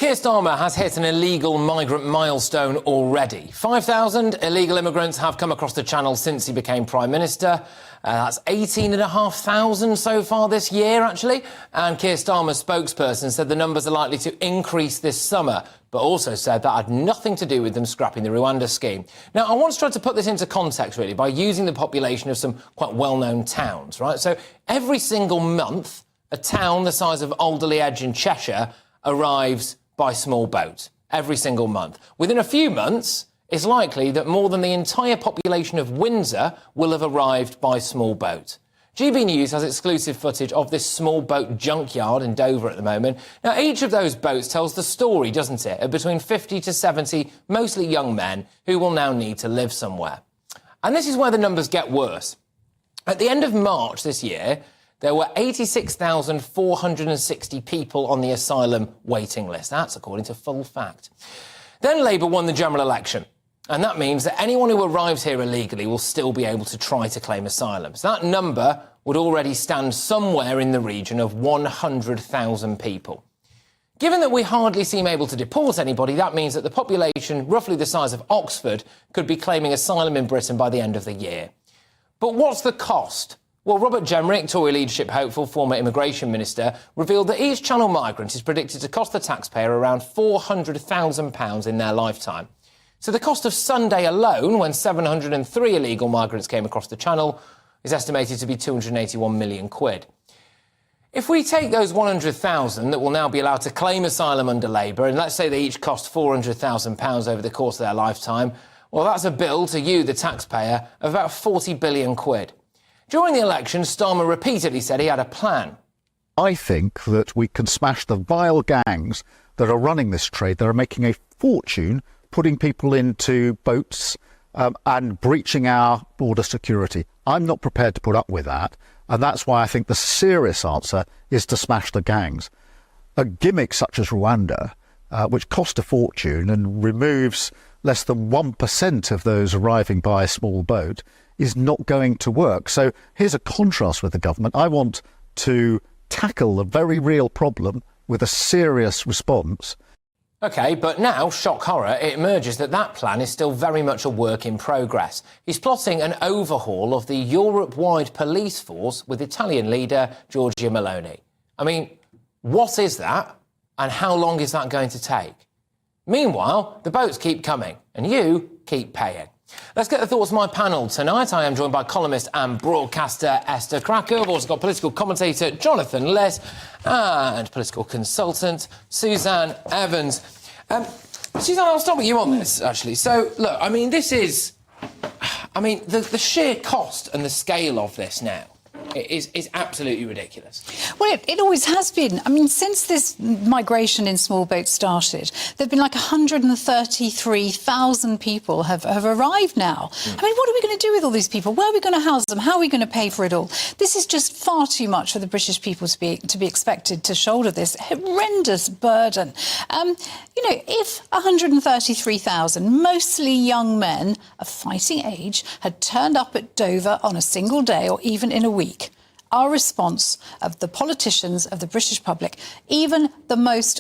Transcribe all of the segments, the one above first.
Keir Starmer has hit an illegal migrant milestone already. 5,000 illegal immigrants have come across the Channel since he became Prime Minister. That's 18,500 so far this year, actually. And Keir Starmer's spokesperson said the numbers are likely to increase this summer, but also said that had nothing to do with them scrapping the Rwanda scheme. Now, I want to try to put this into context, really, by using the population of some quite well-known towns, right? So every single month, a town the size of Alderley Edge in Cheshire arrives by small boat. Every single month. Within a few months, it's likely that more than the entire population of Windsor will have arrived by small boat. GB News has exclusive footage of this small boat junkyard in Dover at the moment. Now, each of those boats tells the story, doesn't it, of between 50 to 70, mostly young men, who will now need to live somewhere. And this is where the numbers get worse. At the end of March this year, there were 86,460 people on the asylum waiting list. That's according to Full Fact. Then Labour won the general election. And that means that anyone who arrives here illegally will still be able to try to claim asylum. So that number would already stand somewhere in the region of 100,000 people. Given that we hardly seem able to deport anybody, that means that the population, roughly the size of Oxford, could be claiming asylum in Britain by the end of the year. But what's the cost? Well, Robert Jenrick, Tory leadership hopeful, former immigration minister, revealed that each Channel migrant is predicted to cost the taxpayer around £400,000 in their lifetime. So the cost of Sunday alone, when 703 illegal migrants came across the Channel, is estimated to be £281 million. If we take those 100,000 that will now be allowed to claim asylum under Labour, and let's say they each cost £400,000 over the course of their lifetime, well, that's a bill to you, the taxpayer, of about £40 billion. During the election, Starmer repeatedly said he had a plan. I think that we can smash the vile gangs that are running this trade, that are making a fortune putting people into boats and breaching our border security. I'm not prepared to put up with that, and that's why I think the serious answer is to smash the gangs. A gimmick such as Rwanda, which cost a fortune and removes less than 1% of those arriving by a small boat, is not going to work. So here's a contrast with the government. I want to tackle a very real problem with a serious response. OK, but now, shock horror, it emerges that that plan is still very much a work in progress. He's plotting an overhaul of the Europe-wide police force with Italian leader Giorgia Meloni. I mean, what is that, and how long is that going to take? Meanwhile, the boats keep coming, and you keep paying. Let's get the thoughts of my panel tonight. I am joined by columnist and broadcaster Esther Cracker. I've also got political commentator Jonathan Les and political consultant Suzanne Evans. Suzanne, I'll start with you on this, actually. So, look, I mean, this is... I mean, the sheer cost and the scale of this now is absolutely ridiculous. Well, it always has been. I mean, since this migration in small boats started, there have been like 133,000 people have arrived now. I mean, what are we going to do with all these people? Where are we going to house them? How are we going to pay for it all? This is just far too much for the British people to be expected to shoulder this horrendous burden. You know, if 133,000, mostly young men of fighting age, had turned up at Dover on a single day or even in a week, our response of the politicians, of the British public, even the most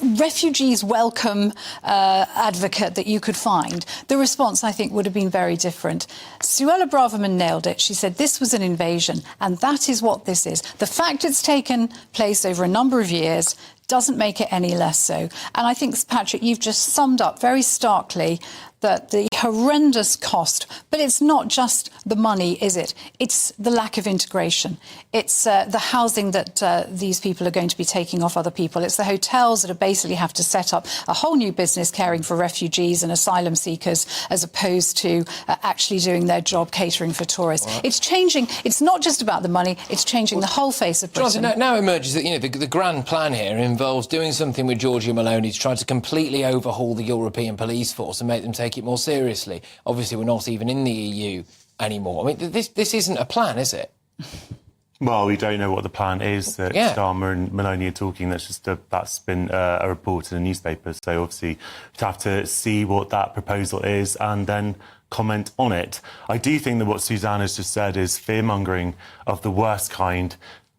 refugees welcome advocate that you could find, the response, I think, would have been very different. Suella Braverman nailed it. She said this was an invasion, and that is what this is. The fact it's taken place over a number of years doesn't make it any less so. And I think, Patrick, you've just summed up very starkly that the horrendous cost, but it's not just the money, is it? It's the lack of integration. It's the housing that these people are going to be taking off other people. It's the hotels that are basically have to set up a whole new business caring for refugees and asylum seekers as opposed to actually doing their job catering for tourists. Well, it's changing. It's not just about the money. It's changing the whole face of Britain. Jonathan, now emerges that, you know, the grand plan here involves doing something with Giorgia Meloni to try to completely overhaul the European police force and make them take it more seriously. Obviously, we're not even in the EU anymore. I mean, this isn't a plan, is it? Well, we don't know what the plan is that Starmer and Meloni are talking. That's been a report in the newspaper. So obviously, we'd have to see what that proposal is and then comment on it. I do think that what Suzanne has just said is fear-mongering of the worst kind.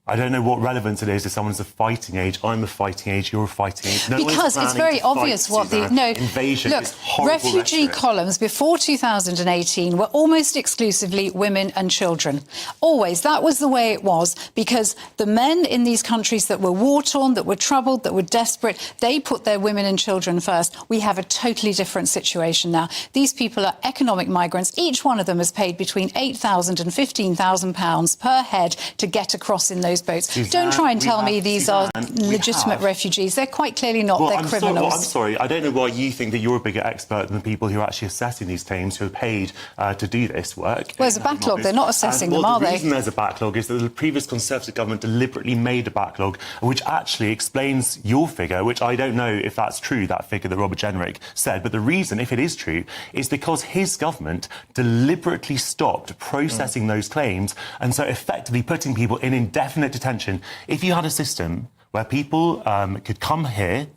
I don't know what relevance it is if someone's a fighting age. I'm a fighting age. You're a fighting age. No because it's very obvious what the invasion. Look, is horrible refugee rhetoric. columns before 2018 were almost exclusively women and children. Always, that was the way it was, because the men in these countries that were war-torn, that were troubled, that were desperate, they put their women and children first. We have a totally different situation now. These people are economic migrants. Each one of them has paid between £8,000 and £15,000 per head to get across in those boats. Suzanne, don't try and tell me these are Suzanne, legitimate refugees. They're quite clearly not. They're criminals. I'm sorry. I don't know why you think that you're a bigger expert than the people who are actually assessing these claims, who are paid to do this work. Well, there's a backlog. They're not assessing them, are they? The reason there's a backlog is that the previous Conservative government deliberately made a backlog, which actually explains your figure, which I don't know if that's true, that figure that Robert Jenrick said. But the reason, if it is true, is because his government deliberately stopped processing those claims, and so effectively putting people in indefinite detention. If you had a system where people could come here,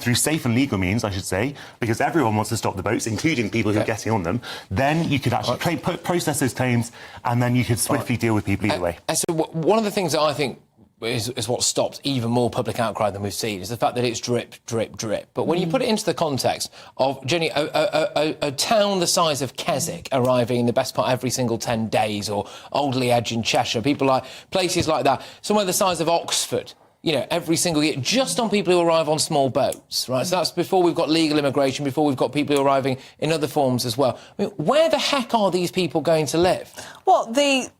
through safe and legal means, I should say, because everyone wants to stop the boats, including people who are getting on them, then you could actually process those claims, and then you could swiftly deal with people either way. So one of the things that I think is what stopped even more public outcry than we've seen is the fact that it's drip, drip, drip. But when you put it into the context of, Jenny, a town the size of Keswick arriving in the best part every single 10 days, or Alderley Edge in Cheshire, places like that, somewhere the size of Oxford, every single year, just on people who arrive on small boats, right? So that's before we've got legal immigration, before we've got people who are arriving in other forms as well. I mean, where the heck are these people going to live? Well, they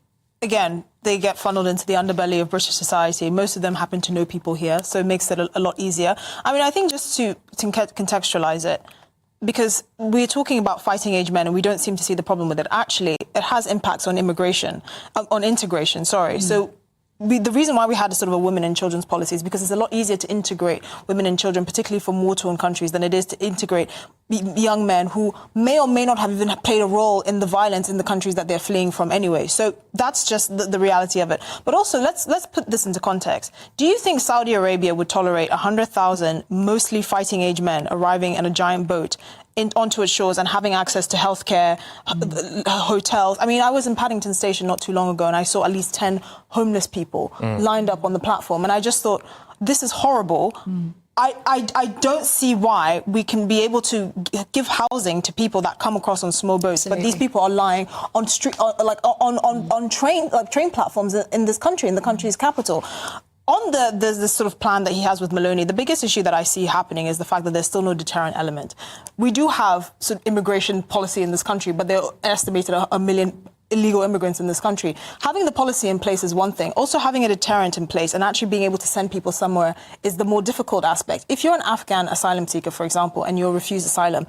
get funneled into the underbelly of British society. Most of them happen to know people here, so it makes it a lot easier. I mean, I think just to contextualise it, because we're talking about fighting age men and we don't seem to see the problem with it. Actually, it has impacts on integration. So the reason why we had a sort of a women and children's policy is because it's a lot easier to integrate women and children, particularly from war-torn countries, than it is to integrate young men who may or may not have even played a role in the violence in the countries that they're fleeing from anyway. So that's just the reality of it. But also, let's put this into context. Do you think Saudi Arabia would tolerate 100,000 mostly fighting age men arriving in a giant boat onto its shores and having access to healthcare, hotels? I mean, I was in Paddington Station not too long ago and I saw at least 10 homeless people lined up on the platform. And I just thought, this is horrible. I don't see why we can be able to give housing to people that come across on small boats, but these people are lying on train platforms in this country, in the country's capital. On the sort of plan that he has with Maloney, the biggest issue that I see happening is the fact that there's still no deterrent element. We do have sort of immigration policy in this country, but they're estimated a million illegal immigrants in this country. Having the policy in place is one thing. Also having a deterrent in place and actually being able to send people somewhere is the more difficult aspect. If you're an Afghan asylum seeker, for example, and you're refused asylum,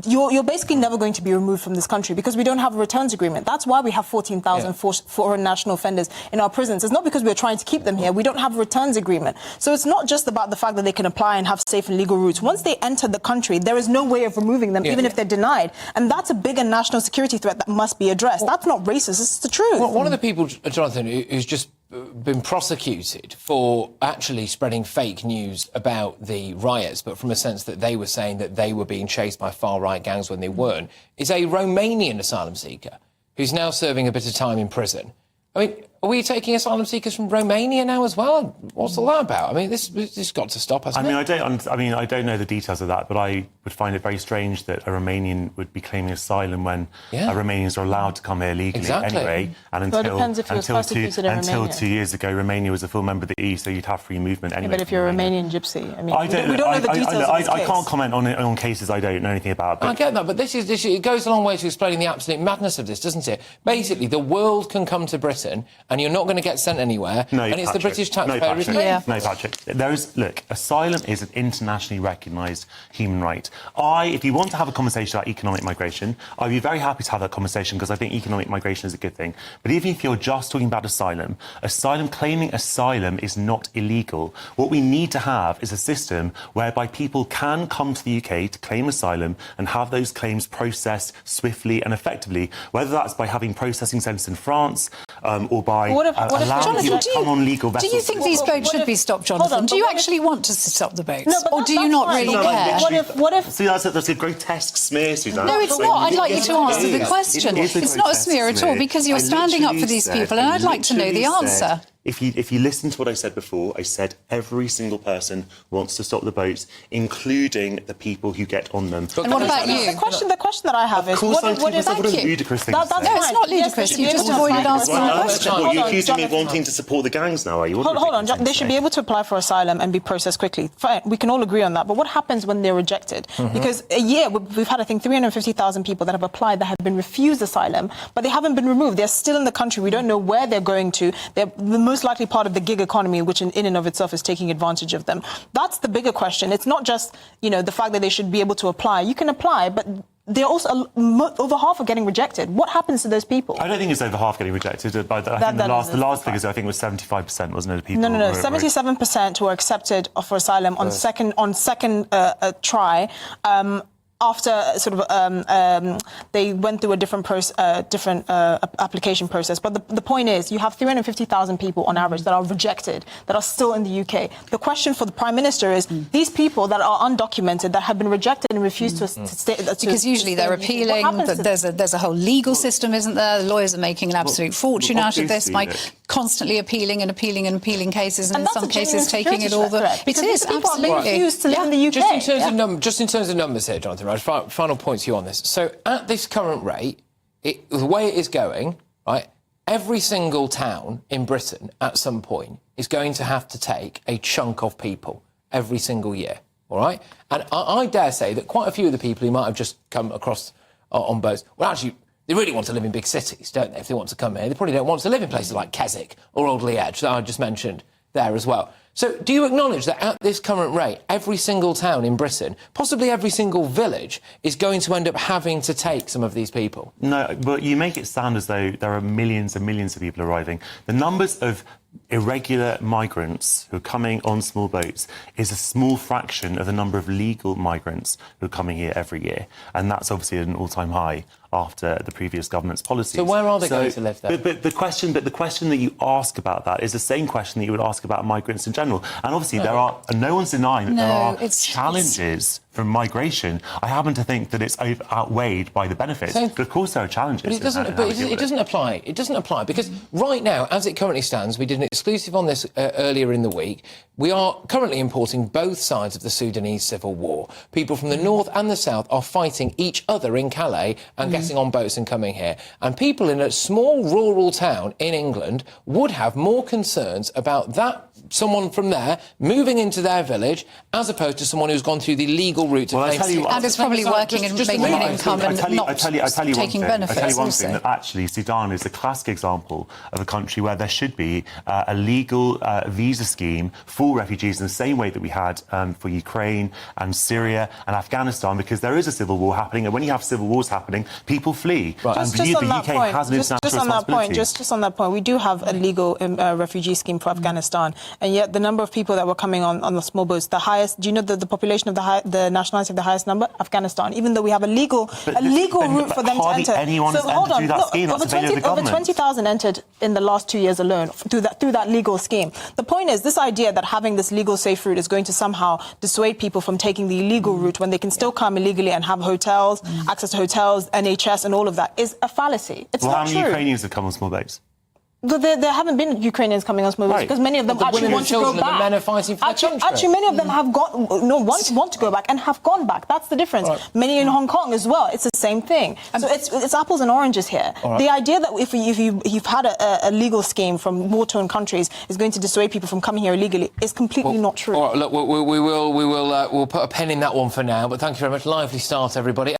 you're basically never going to be removed from this country because we don't have a returns agreement. That's why we have 14,000 foreign national offenders in our prisons. It's not because we're trying to keep them here. We don't have a returns agreement. So it's not just about the fact that they can apply and have safe and legal routes. Once they enter the country, there is no way of removing them, even if they're denied. And that's a bigger national security threat that must be addressed. That's not racist. It's the truth. Well, one of the people, Jonathan, who's just been prosecuted for actually spreading fake news about the riots, but from a sense that they were saying that they were being chased by far-right gangs when they weren't, is a Romanian asylum seeker who's now serving a bit of time in prison. I mean, are we taking asylum seekers from Romania now as well? What's all that about? I mean, this got to stop, hasn't it? I don't know the details of that, but I would find it very strange that a Romanian would be claiming asylum when Romanians are allowed to come here legally anyway. And until 2 years ago, Romania was a full member of the EU, so you'd have free movement anyway. But if you're a Romanian gypsy, I mean, we don't know the details of this case. I can't comment on cases I don't know anything about. But I get that, but it goes a long way to explaining the absolute madness of this, doesn't it? Basically, the world can come to Britain, and you're not going to get sent anywhere, and it's the British taxpayer, isn't it? No, Patrick. Look, asylum is an internationally recognised human right. If you want to have a conversation about economic migration, I'd be very happy to have that conversation because I think economic migration is a good thing. But even if you're just talking about asylum, claiming asylum is not illegal. What we need to have is a system whereby people can come to the UK to claim asylum and have those claims processed swiftly and effectively, whether that's by having processing centres in France or by allowing people to come on legal vessels. Do you think these boats should be stopped, Jonathan? Do you actually want to stop the boats? Or do you not really care? See, that's a grotesque smear, Suzanne. No, it's not. I'd like you to answer the question. It's not a smear at all, because you're standing up for these people, and I'd like to know the answer. If you listen to what I said before, I said every single person wants to stop the boats, including the people who get on them. And what about you? The question that I have is, what is what a ludicrous thing to say. No, it's not ludicrous. You just avoided answering the question. You're accusing me of wanting to support the gangs now, are you? Hold on, John. They should be able to apply for asylum and be processed quickly. Fine, we can all agree on that. But what happens when they're rejected? Because a year, we've had, I think, 350,000 people that have applied that have been refused asylum, but they haven't been removed. They're still in the country. We don't know where they're going to. They're the most likely part of the gig economy, which in and of itself is taking advantage of them. That's the bigger question. It's not just, the fact that they should be able to apply. You can apply, but they're also over half are getting rejected. What happens to those people? I don't think it's over half getting rejected. I think the last figures I think was 75%, wasn't it? People No. 77% were accepted for asylum on second try. After they went through a different application process. But the point is, you have 350,000 people on average that are rejected, that are still in the UK. The question for the Prime Minister is, these people that are undocumented, that have been rejected and refused to stay... Because usually they're appealing, there's a whole legal system, isn't there? The lawyers are making an absolute fortune out of this by constantly appealing cases, and in some cases taking it all the... It is, absolutely. People refused to live in the UK. Just in terms of numbers here, Jonathan, right, final point to you on this. So at this current rate, the way it is going, right, every single town in Britain at some point is going to have to take a chunk of people every single year, all right? And I dare say that quite a few of the people who might have just come across on boats, well, actually, they really want to live in big cities, don't they, if they want to come here? They probably don't want to live in places like Keswick or Alderley Edge that I just mentioned there as well. So do you acknowledge that at this current rate, every single town in Britain, possibly every single village, is going to end up having to take some of these people? No, but you make it sound as though there are millions and millions of people arriving. The numbers of irregular migrants who are coming on small boats is a small fraction of the number of legal migrants who are coming here every year. And that's obviously at an all-time high after the previous government's policies. So where are they going to live then? But the question that you ask about that is the same question that you would ask about migrants in general. And obviously no one's denying that there are challenges from migration. I happen to think that it's outweighed by the benefits. But of course there are challenges. But it doesn't apply. It doesn't apply because right now, as it currently stands, we did an exclusive on this earlier in the week. We are currently importing both sides of the Sudanese civil war. People from the north and the south are fighting each other in Calais and getting on boats and coming here. And people in a small rural town in England would have more concerns about someone from there moving into their village as opposed to someone who's gone through the legal route to claim... And is probably working and making an income and not taking benefits. I tell you one thing, that actually Sudan is a classic example of a country where there should be a legal visa scheme for refugees in the same way that we had for Ukraine and Syria and Afghanistan, because there is a civil war happening, and when you have civil wars happening, people flee. Right. And the UK has an international responsibility. Just on that point, we do have a legal refugee scheme for Afghanistan, and yet the number of people that were coming on the small boats, the highest, do you know the population of the nationality of the highest number? Afghanistan, even though we have a legal route for them to enter. Anyone has entered through that scheme. Over 20,000 entered in the last 2 years alone through that legal scheme. The point is, this idea that having this legal safe route is going to somehow dissuade people from taking the illegal route when they can still come illegally and have hotels, access to hotels, NHS and all of that is a fallacy. It's not true. How many Ukrainians have come on small boats? But there haven't been Ukrainians coming on small boats because many of them actually want to go back. The men are fighting for their country. Actually, many of them have want to go back and have gone back. That's the difference. Right. Many in Hong Kong as well. It's the same thing. So it's apples and oranges here. Right. The idea that if you've had a legal scheme from war-torn countries is going to dissuade people from coming here illegally is completely not true. All right, look, we'll put a pin in that one for now. But thank you very much. Lively start, everybody.